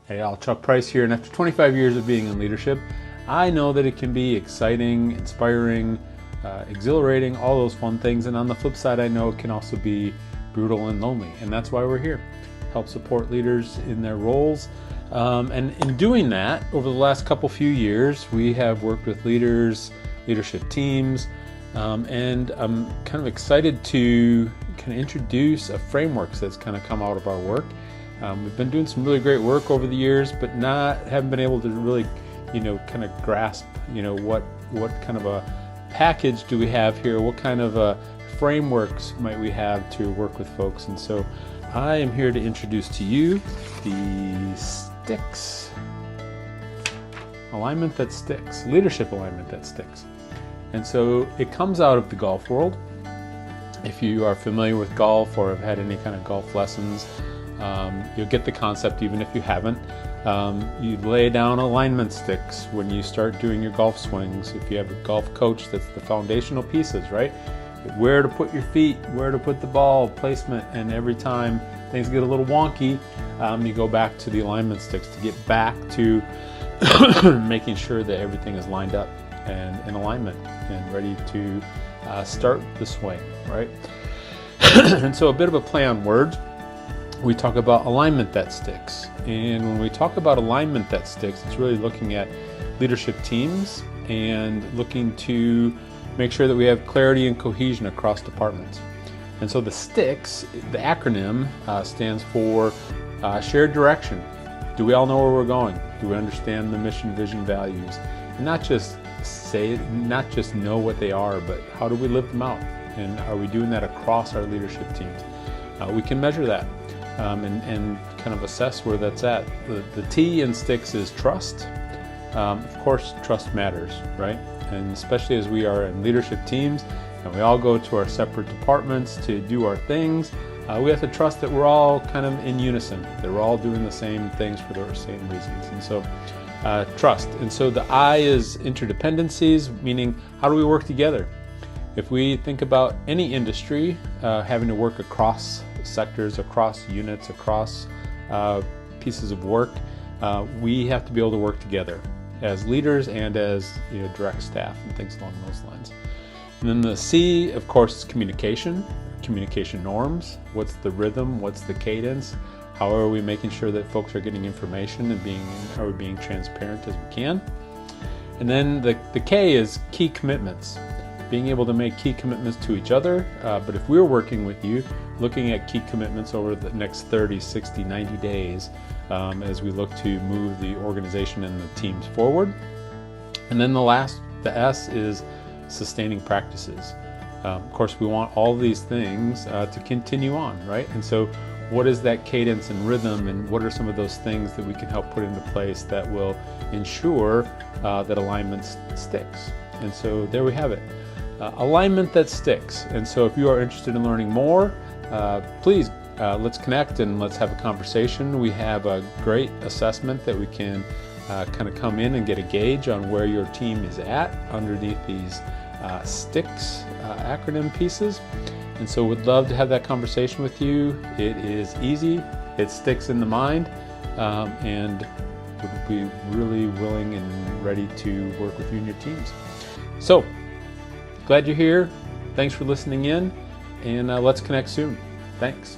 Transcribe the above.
Hey, all, Chuck Price here, and after 25 years of being in leadership, I know that it can be exciting, inspiring, exhilarating, all those fun things, and on the flip side, I know it can also be brutal and lonely, and that's why we're here. Help support leaders in their roles, and in doing that, over the last few years, we have worked with leaders, leadership teams, and I'm kind of excited to kind of introduce a framework that's kind of come out of our work. We've been doing some really great work over the years, but haven't been able to really, kind of grasp, what kind of a package do we have here? What kind of frameworks might we have to work with folks? And so I am here to introduce to you the S.T.I.C.K.S. Alignment that sticks, leadership alignment that sticks. And so it comes out of the golf world. If you are familiar with golf or have had any kind of golf lessons, you'll get the concept even if you haven't. You lay down alignment sticks when you start doing your golf swings. If you have a golf coach, that's the foundational pieces, right? Where to put your feet, where to put the ball, placement, and every time things get a little wonky, you go back to the alignment sticks to get back to making sure that everything is lined up and in alignment and ready to start the swing, right? And so a bit of a play on words. We talk about alignment that sticks. And when we talk about alignment that sticks, it's really looking at leadership teams and looking to make sure that we have clarity and cohesion across departments. And so the S.T.I.C.K.S, the acronym, stands for shared direction. Do we all know where we're going? Do we understand the mission, vision, values? And not just know what they are, but how do we live them out? And are we doing that across our leadership teams? We can measure that. And kind of assess where that's at. The T in S.T.I.C.K.S is trust. Of course, trust matters, right? And especially as we are in leadership teams and we all go to our separate departments to do our things, we have to trust that we're all kind of in unison, that we're all doing the same things for the same reasons. And so trust. And so the I is interdependencies, meaning how do we work together? If we think about any industry having to work across sectors, across units, across pieces of work, we have to be able to work together as leaders and as direct staff and things along those lines. And then the C, of course, is communication norms. What's the rhythm? What's the cadence? How are we making sure that folks are getting information and are we being transparent as we can? And then the K is key commitments. Being able to make key commitments to each other, but if we're working with you, looking at key commitments over the next 30, 60, 90 days as we look to move the organization and the teams forward. And then the S is sustaining practices. Of course, we want all these things to continue on, right? And so what is that cadence and rhythm, and what are some of those things that we can help put into place that will ensure that alignment sticks? And so there we have it. Alignment that sticks. And so if you are interested in learning more, please let's connect and let's have a conversation. We have a great assessment that we can kind of come in and get a gauge on where your team is at underneath these S.T.I.C.K.S acronym pieces. And so we'd love to have that conversation with you. It is easy, it sticks in the mind, and would be really willing and ready to work with you and your teams. So glad you're here. Thanks for listening in, and let's connect soon. Thanks.